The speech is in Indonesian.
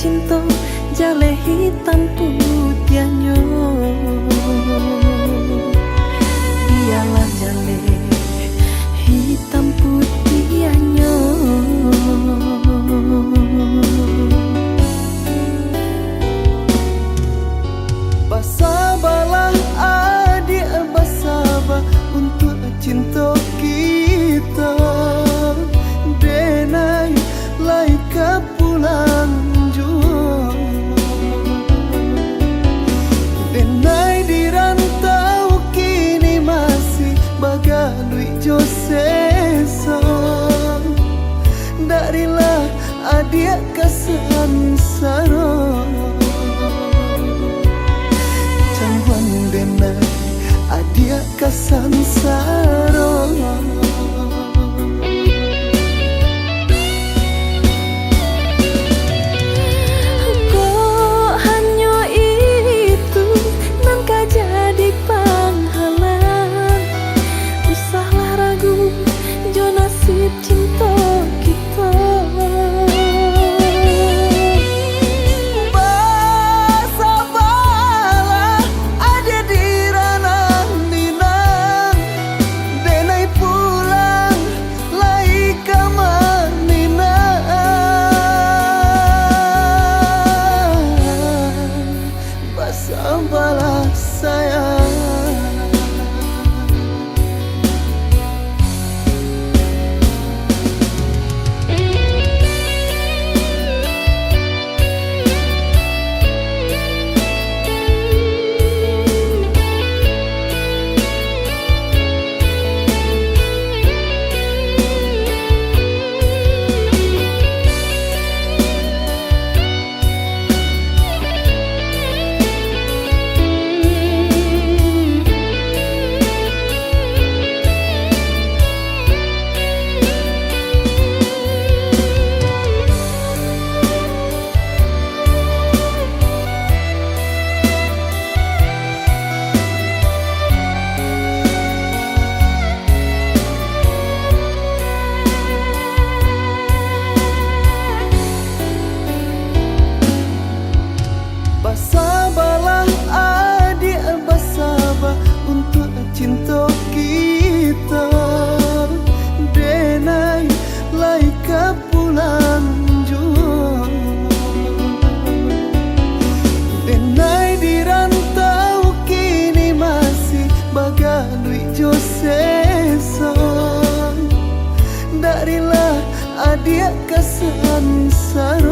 cinta jale hitam putianyo. Biarlah jale hitam putianyo. Basabalah adik, basabah untuk cinta kita. Denai laika pulang jua. Denai di rantau kini masih bagai Josesa. Darilah adik kesansara. Jangan denai adik kesansara. Cinta kita basabalah ada di ranah minang. Denai pulang lai kamar minang. Basabalah sayang. Basabalah adik, basabah untuk cinta kita. Denai laika pulang jua. Denai di rantau kini masih bagai Josesa. Darilah adik kesansara.